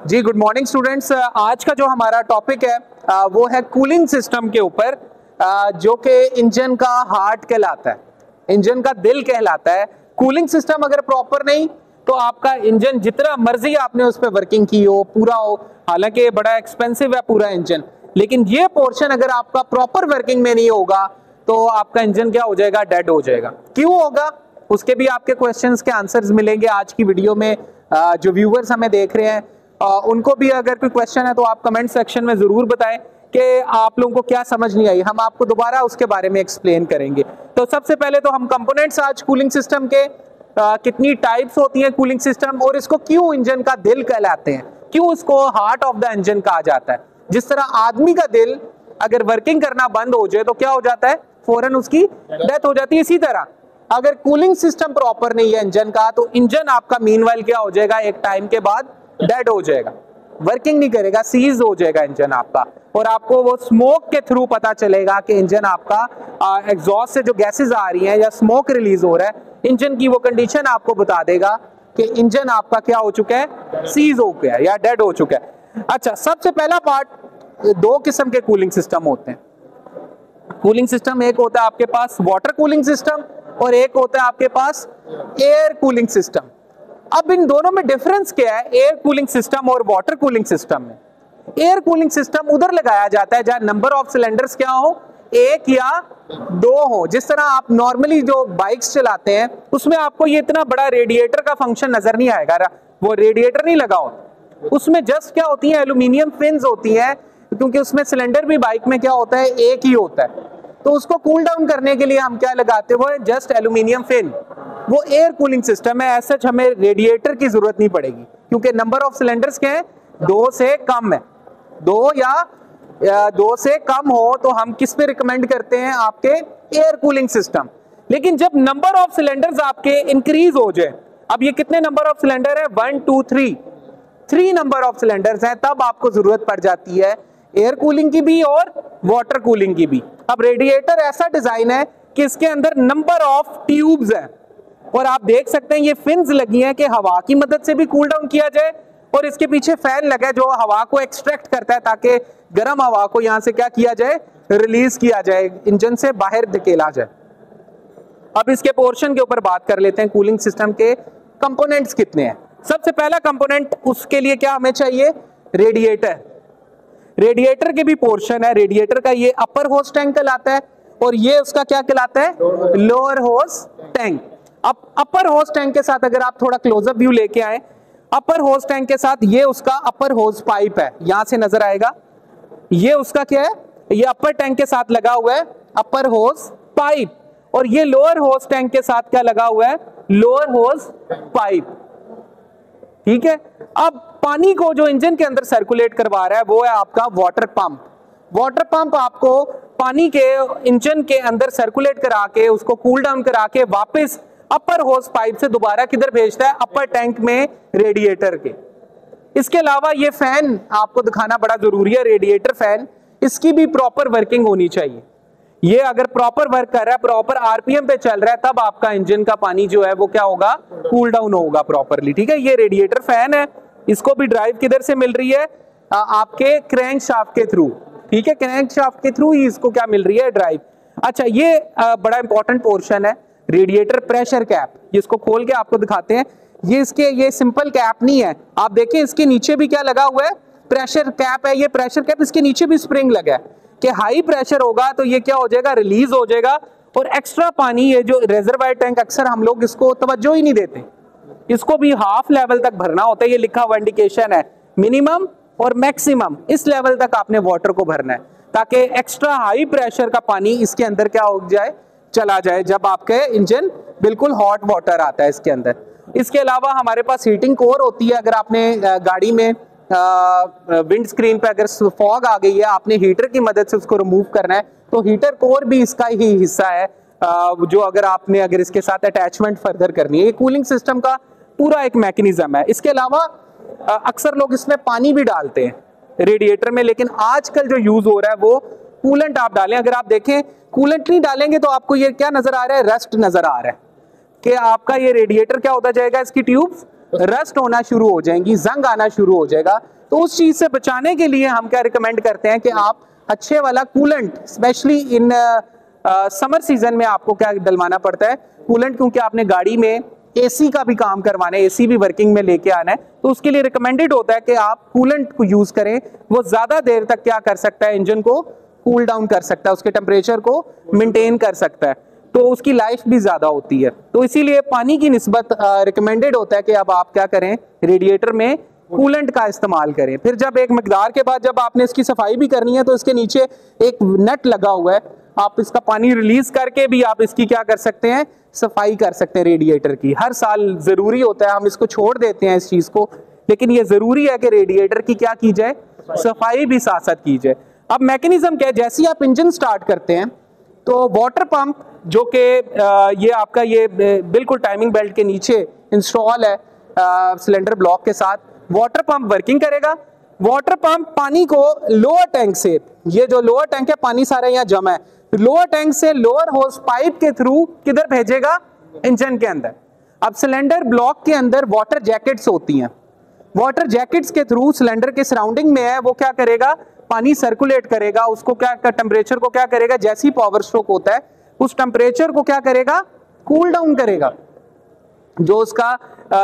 जी good morning students. आज का जो हमारा टॉपिक है वो है कूलिंग सिस्टम के ऊपर, जो कि इंजन का हार्ट कहलाता है, इंजन का दिल कहलाता है। कूलिंग सिस्टम अगर प्रॉपर नहीं तो आपका इंजन जितना मर्जी आपने उस पर वर्किंग की हो, पूरा हो, हालांकि ये बड़ा एक्सपेंसिव है पूरा इंजन, लेकिन ये पोर्शन अगर आपका प्रॉपर वर्किंग में नहीं होगा तो आपका इंजन क्या हो जाएगा, डेड हो जाएगा। क्यों होगा उसके भी आपके क्वेश्चंस के आंसर्स मिलेंगे आज की वीडियो में। जो व्यूअर्स हमें देख रहे हैं उनको भी अगर कोई क्वेश्चन है तो आप कमेंट सेक्शन में जरूर बताएं कि आप लोगों को क्या समझ नहीं आई, हम आपको दोबारा उसके बारे में एक्सप्लेन करेंगे। तो सबसे पहले तो हम कंपोनेंट्स आज कूलिंग सिस्टम के, कितनी टाइप्स होती हैं कूलिंग सिस्टम और इसको क्यों इंजन का दिल कहलाते हैं, क्यों इसको हार्ट ऑफ द इंजन कहा जाता है। जिस तरह आदमी का दिल अगर वर्किंग करना बंद हो जाए तो क्या हो जाता है, फौरन उसकी डेथ हो जाती है। इसी तरह अगर कूलिंग सिस्टम प्रॉपर नहीं है इंजन का तो इंजन आपका मीनवाइल क्या हो जाएगा, एक टाइम के बाद डेड हो जाएगा, वर्किंग नहीं करेगा, सीज हो जाएगा इंजन आपका। और आपको वो स्मोक के थ्रू पता चलेगा कि इंजन आपका एग्जॉस्ट से जो गैसेस आ रही हैं या स्मोक रिलीज हो रहा है, इंजन की वो कंडीशन आपको बता देगा कि इंजन आपका क्या हो चुका है, सीज हो गया है या डेड हो चुका है। अच्छा, सबसे पहला पार्ट, दो किस्म के कूलिंग सिस्टम होते हैं। कूलिंग सिस्टम एक होता है आपके पास वाटर कूलिंग सिस्टम और एक होता है आपके पास एयर कूलिंग सिस्टम। अब इन दोनों में डिफरेंस क्या है, एयर कूलिंग सिस्टम और वाटर कूलिंग सिस्टम में? एयर कूलिंग सिस्टम उधर लगाया जाता है जहां नंबर ऑफ सिलेंडर्स क्या हो, एक या दो हो। जिस तरह आप नॉर्मली जो बाइक्स चलाते हैं उसमें आपको ये इतना बड़ा रेडिएटर का फंक्शन नजर नहीं आएगा, वो रेडिएटर नहीं लगा हो, उसमें जस्ट क्या होती है, एल्यूमिनियम फिन्स होती हैं, क्योंकि उसमें सिलेंडर भी बाइक में क्या होता है, एक ही होता है। तो उसको कूल डाउन करने के लिए हम क्या लगाते हैं, वो है जस्ट एल्यूमिनियम फिन, वो एयर कूलिंग सिस्टम है। ऐसा हमें रेडिएटर की जरूरत नहीं पड़ेगी क्योंकि नंबर ऑफ सिलेंडर्स क्या है, दो से कम है, दो या दो से कम हो तो हम किस पे रिकमेंड करते हैं, आपके एयर कूलिंग सिस्टम। लेकिन जब नंबर ऑफ सिलेंडर्स आपके इंक्रीज हो जाए, अब ये कितने नंबर ऑफ सिलेंडर है, 1 2 3 नंबर ऑफ सिलेंडर्स हैं, तब आपको जरूरत पड़ जाती है एयर कूलिंग की भी और वाटर कूलिंग की भी। अब रेडिएटर ऐसा डिजाइन है कि इसके अंदर नंबर ऑफ ट्यूब्स हैं और आप देख सकते हैं ये फिन्स लगी हैं कि हवा की मदद से भी कूल डाउन किया जाए, और इसके पीछे फैन लगा है जो हवा को एक्सट्रैक्ट करता है ताकि गर्म हवा को यहां से क्या किया जाए, रिलीज किया जाए, इंजन से बाहर धकेला जाए। अब इसके पोर्शन के ऊपर बात कर लेते हैं, कूलिंग सिस्टम के कंपोनेंट्स कितने हैं। सबसे पहला कंपोनेंट, उसके लिए क्या हमें चाहिए, रेडिएटर। रेडिएटर के भी पोर्शन है, रेडिएटर का ये अपर होस टैंक कहलाता है और ये उसका क्या कहलाता है, लोअर होस टैंक। अब अपर होस टैंक के साथ अगर आप थोड़ा क्लोजअप व्यू लेके आए, अपर होस टैंक के साथ ये उसका अपर होस पाइप है, यहां से नजर आएगा, ये उसका क्या है, ये अपर टैंक के साथ लगा हुआ है अपर होस पाइप, और ये लोअर होस टैंक के साथ क्या लगा हुआ है, लोअर होस पाइप। ठीक है। अब पानी को जो इंजन के अंदर सर्कुलेट करवा रहा है वो है आपका वाटर पंप। वाटर पंप आपको पानी के इंजन के अंदर सर्कुलेट करा के उसको कूल डाउन करा के वापस अपर होस पाइप से दोबारा किधर भेजता है, अपर टैंक में रेडिएटर के। इसके अलावा ये फैन आपको दिखाना बड़ा जरूरी है, रेडिएटर फैन, इसकी भी प्रॉपर वर्किंग होनी चाहिए। ये अगर प्रॉपर वर्क कर रहा है, प्रॉपर आरपीएम पे चल रहा है, तब आपका इंजन का पानी जो है वो क्या होगा, कूल डाउन होगा प्रॉपरली। ठीक है, ये रेडिएटर फैन है, इसको भी ड्राइव किधर से मिल रही है, आपके क्रैंक शाफ्ट के थ्रू। ठीक है, क्रैंक शाफ्ट के थ्रू ही इसको क्या मिल रही है, ड्राइव। अच्छा, ये बड़ा इंपॉर्टेंट पोर्शन है, रेडिएटर प्रेशर कैप, जिसको खोल के आपको दिखाते हैं। ये सिंपल कैप नहीं है, आप देखें इसके नीचे भी क्या लगा हुआ है, प्रेशर कैप है। ये प्रेशर कैप, इसके नीचे भी स्प्रिंग लगा है कि हाई प्रेशर होगा तो ये क्या हो जाएगा, रिलीज हो जाएगा, और एक्स्ट्रा पानी, ये जो रिजर्वायर टैंक, अक्सर हम लोग इसको तवज्जो ही नहीं देते, इसको भी हाफ लेवल तक भरना होता है। ये लिखा हुआ इंडिकेशन है, मिनिमम और मैक्सिमम, इस लेवल तक आपने वाटर को भरना है ताकि एक्स्ट्रा हाई प्रेशर का पानी इसके अंदर क्या हो जाए, चला जाए, जब आपके इंजन बिल्कुल हॉट वाटर आता है इसके अंदर। इसके अलावा हमारे पास हीटिंग कोर होती है। अगर आपने गाड़ी में विंड स्क्रीन पे अगर फॉग आ गई है, आपने हीटर की मदद से उसको रिमूव करना है, तो हीटर कोर भी इसका ही हिस्सा है, जो अगर इसके साथ अटैचमेंट फर्दर करनी है। ये कूलिंग सिस्टम का पूरा एक मैकेनिज्म है। इसके अलावा अक्सर लोग इसमें पानी भी डालते हैं रेडिएटर में, लेकिन आजकल जो यूज हो रहा है वो कूलेंट आप डालें। अगर आप देखें कूलेंट नहीं डालेंगे तो आपको ये क्या नजर आ रहा है, रस्ट नजर आ रहा है कि आपका ये रेडिएटर क्या होता जाएगा, इसकी ट्यूब्स रस्ट होना शुरू हो जाएंगी, जंग आना शुरू हो जाएगा। तो उस चीज से बचाने के लिए हम क्या रिकमेंड करते हैं कि आप अच्छे वाला coolant, specially in summer season में आपको क्या डलवाना पड़ता है, कूलेंट, क्योंकि आपने गाड़ी में एसी का भी काम करवाना है, एसी भी वर्किंग में लेके आना है, तो उसके लिए रिकमेंडेड होता है कि आप कूलेंट को यूज करें। वो ज्यादा देर तक क्या कर सकता है, इंजन को कूल डाउन कर सकता है, उसके टेम्परेचर को मेंटेन कर सकता है, तो उसकी लाइफ भी ज्यादा होती है। तो इसीलिए पानी की निस्बत रिकमेंडेड होता है कि अब आप क्या करें, रेडिएटर में कूलेंट का इस्तेमाल करें। फिर जब एक मकदार के बाद जब आपने इसकी सफाई भी करनी है, तो इसके नीचे एक नट लगा हुआ है, आप इसका पानी रिलीज करके भी आप इसकी क्या कर सकते हैं, सफाई कर सकते हैं रेडिएटर की। हर साल जरूरी होता है, हम इसको छोड़ देते हैं इस चीज को, लेकिन ये जरूरी है कि रेडिएटर की क्या की जाए, सफाई भी साथ साथ की जाए। अब मैकेनिज्म क्या है, जैसे ही आप इंजन स्टार्ट करते हैं तो वाटर पंप जो कि ये आपका ये बिल्कुल टाइमिंग बेल्ट के नीचे इंस्टॉल है सिलेंडर ब्लॉक के साथ, वाटर पंप वर्किंग करेगा। वाटर पंप पानी को लोअर टैंक से, ये जो लोअर टैंक है पानी सारा यहाँ जमा है, लोअर टैंक से लोअर होस पाइप के थ्रू किधर भेजेगा, इंजन के अंदर। अब सिलेंडर ब्लॉक के अंदर वाटर जैकेट्स होती हैं, वाटर जैकेट्स के थ्रू सिलेंडर के सराउंडिंग में है, वो क्या करेगा, पानी सर्कुलेट करेगा, उसको क्या टेम्परेचर को क्या करेगा, जैसी पावर स्ट्रोक होता है उस टेम्परेचर को क्या करेगा, कूल डाउन करेगा। जो उसका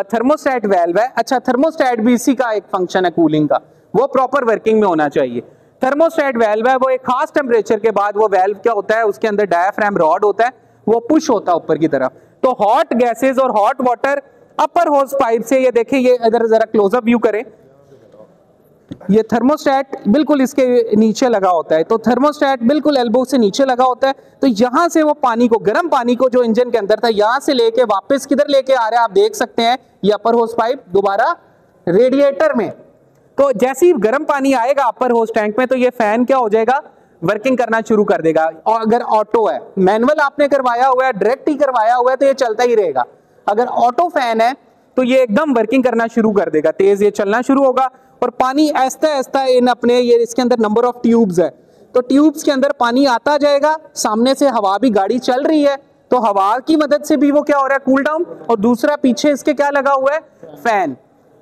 थर्मोस्टेट वेल्व है, अच्छा थर्मोस्टेट भी इसी का एक फंक्शन है कूलिंग का, वो प्रॉपर वर्किंग में होना चाहिए। थर्मोस्टेट वेल्व है, वो एक खास टेम्परेचर के बाद वो वेल्व क्या होता है, उसके अंदर डायाफ्राम रॉड होता है, वो पुश होता है ऊपर की तरफ। तो हॉट गैसेस और हॉट वाटर अपर होस पाइप से, ये देखिए, ये इधर जरा क्लोजअप व्यू करें, ये थर्मोस्टेट बिल्कुल इसके नीचे लगा होता है, तो थर्मोस्टेट बिल्कुल एल्बो से नीचे लगा होता है। तो यहां से वो पानी को, गर्म पानी को जो इंजन के अंदर था, यहां से लेके वापस किधर लेके आ रहा है, आप देख सकते हैं, ये अपर होस पाइप दोबारा रेडिएटर में। तो जैसे ही गर्म पानी आएगा अपर होस टैंक में, तो ये फैन क्या हो जाएगा, वर्किंग करना शुरू कर देगा। और अगर ऑटो है, मैनुअल आपने करवाया हुआ है, डायरेक्ट ही करवाया हुआ है, तो ये चलता ही रहेगा। अगर ऑटो फैन है तो ये एकदम वर्किंग करना शुरू कर देगा, तेज ये चलना शुरू होगा, और पानी ऐसा ऐसा इन अपने, ये इसके अंदर नंबर ऑफ ट्यूब्स है, तो ट्यूब्स के अंदर पानी आता जाएगा, सामने से हवा भी, गाड़ी चल रही है तो हवा की मदद से भी वो क्या हो रहा है, कूल डाउन। और दूसरा पीछे इसके क्या लगा हुआ है, फैन,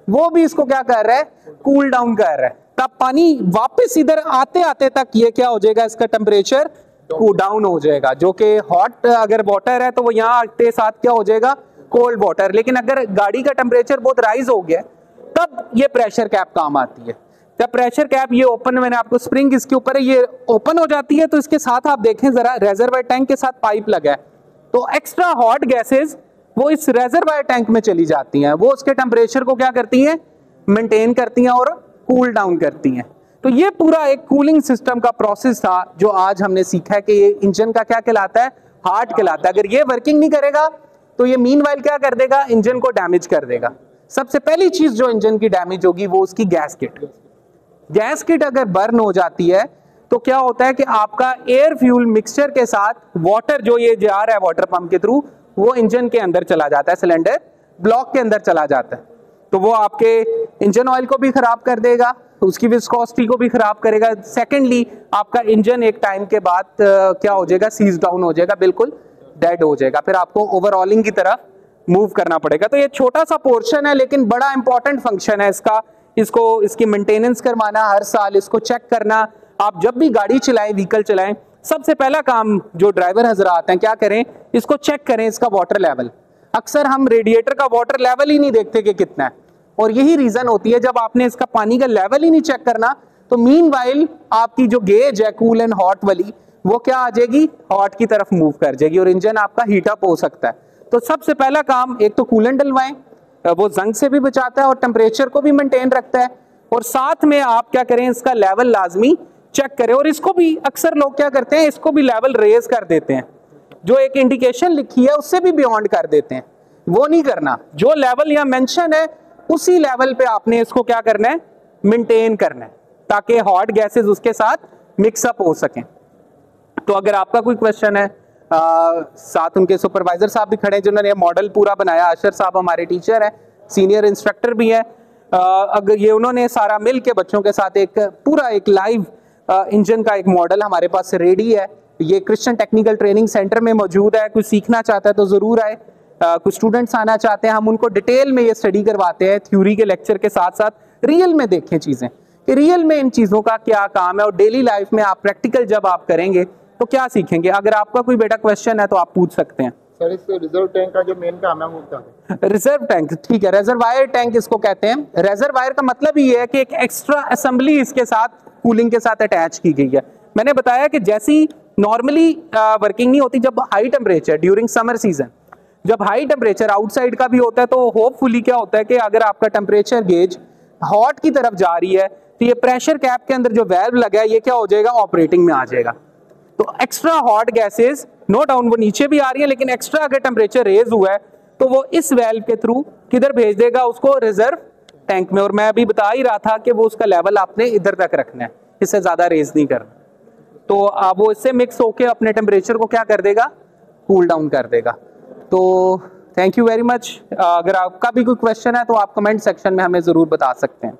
वो भी इसको क्या कर रहा है, कूल डाउन कर रहा है। तब पानी वापस इधर आते आते तक ये क्या हो जाएगा, इसका टेम्परेचर कूल डाउन हो जाएगा। जो कि हॉट अगर वाटर है तो वो यहाँ आते साथ क्या हो जाएगा, कोल्ड वाटर। लेकिन अगर गाड़ी का टेम्परेचर बहुत राइज हो गया तब ये प्रेशर कैप काम आती है। जब प्रेशर कैप ये ओपन, मैंने आपको स्प्रिंग इसके ऊपर है, ये ओपन हो जाती है, तो इसके साथ आप देखें जरा, रेजरवायर टैंक के साथ पाइप लगा है, तो एक्स्ट्रा हॉट गैसेस वो इस रेजरवायर टैंक में चली जाती हैं, वो उसके टेम्परेचर को क्या करती हैं, मेंटेन करती हैं और कूल डाउन करती हैं। तो ये पूरा एक कूलिंग सिस्टम का प्रोसेस था जो आज हमने सीखा है कि ये इंजन का क्या कहलाता है, हार्ट कहलाता है। अगर ये वर्किंग नहीं करेगा तो ये मीनवाइल क्या कर देगा, इंजन को डैमेज कर देगा। सबसे पहली चीज जो इंजन की डैमेज होगी वो उसकी गैस किट। गैस किट अगर बर्न हो जाती है तो क्या होता है कि आपका एयर फ्यूल मिक्सचर के साथ वाटर जो ये जा रहा है वाटर पंप के थ्रू, वो इंजन के अंदर चला जाता है, सिलेंडर ब्लॉक के अंदर चला जाता है। तो वो आपके इंजन ऑयल को भी खराब कर देगा, उसकी विस्कोसिटी को भी खराब करेगा। सेकेंडली आपका इंजन एक टाइम के बाद क्या हो जाएगा, सीज डाउन हो जाएगा, बिल्कुल डेड हो जाएगा। फिर आपको ओवरऑलिंग की तरफ मूव करना पड़ेगा। तो ये छोटा सा पोर्शन है लेकिन बड़ा इंपॉर्टेंट फंक्शन है इसका, इसको इसकी मेंटेनेंस करवाना हर साल, इसको चेक करना। आप जब भी गाड़ी चलाएं, व्हीकल चलाएं, सबसे पहला काम जो ड्राइवर हजरात हैं क्या करें, इसको चेक करें इसका वाटर लेवल। अक्सर हम रेडिएटर का वाटर लेवल ही नहीं देखते कि कितना है, और यही रीजन होती है जब आपने इसका पानी का लेवल ही नहीं चेक करना तो मीनवाइल आपकी जो गेज है कूल एंड हॉट वाली, वो क्या आ जाएगी, हॉट की तरफ मूव कर जाएगी और इंजन आपका हीट अप हो सकता है। तो सबसे पहला काम, एक तो कूलेंट डलवाएं, वो जंग से भी बचाता है और टेम्परेचर को भी मेंटेन रखता है, और साथ में आप क्या करें, इसका लेवल लाजमी चेक करें। और इसको भी अक्सर लोग क्या करते हैं, इसको भी लेवल रेज कर देते हैं, जो एक इंडिकेशन लिखी है उससे भी बियॉन्ड कर देते हैं, वो नहीं करना। जो लेवल यहाँ मेंशन है उसी लेवल पे आपने इसको क्या करना है, मेंटेन करना है, ताकि हॉट गैसेस उसके साथ मिक्सअप हो सकें। तो अगर आपका कोई क्वेश्चन है, साथ उनके सुपरवाइजर साहब भी खड़े हैं जिन्होंने ये मॉडल पूरा बनाया, अशर साहब हमारे टीचर हैं, सीनियर इंस्ट्रक्टर भी है। अगर ये उन्होंने सारा मिल के बच्चों के साथ एक पूरा एक लाइव इंजन का एक मॉडल हमारे पास रेडी है। ये क्रिश्चियन टेक्निकल ट्रेनिंग सेंटर में मौजूद है, कोई सीखना चाहता है तो जरूर आए। कुछ स्टूडेंट्स आना चाहते हैं, हम उनको डिटेल में ये स्टडी करवाते हैं, थ्योरी के लेक्चर के साथ साथ रियल में देखें चीजें कि रियल में इन चीजों का क्या काम है, और डेली लाइफ में आप प्रैक्टिकल जब आप करेंगे तो क्या सीखेंगे। अगर आपका कोई बेटा क्वेश्चन है तो आप पूछ सकते हैं। सर, इस रिजर्व टैंक का जो मेन काम है वो क्या है? रिजर्व टैंक, ठीक है, रेजरवायर टैंक इसको कहते हैं। रेजरवायर का मतलब ये है कि एक एक्स्ट्रा असेंबली इसके साथ कूलिंग के साथ अटैच की गई है। मैंने बताया कि जैसी नॉर्मली वर्किंग नहीं होती, जब high temperature during summer season, जब हाई टेम्परेचर आउटसाइड का भी होता है, तो होपफुली क्या होता है कि अगर आपका टेम्परेचर गेज हॉट की तरफ जा रही है तो ये प्रेशर कैप के अंदर जो वेल्व लगा है ये क्या हो जाएगा, ऑपरेटिंग में आ जाएगा। तो extra hot gases no down वो नीचे भी आ रही है, लेकिन एक्स्ट्रा अगर टेम्परेचर रेज हुआ है तो वो इस वेल्व के थ्रू किधर भेज देगा, उसको रिजर्व टैंक में। और मैं अभी बता ही रहा था कि वो उसका लेवल आपने इधर तक रखना है, इससे ज्यादा रेज नहीं करना। तो वो इससे मिक्स होके अपने टेम्परेचर को क्या कर देगा, कूल डाउन कर देगा। तो थैंक यू वेरी मच। अगर आपका भी कोई क्वेश्चन है तो आप कमेंट सेक्शन में हमें जरूर बता सकते हैं।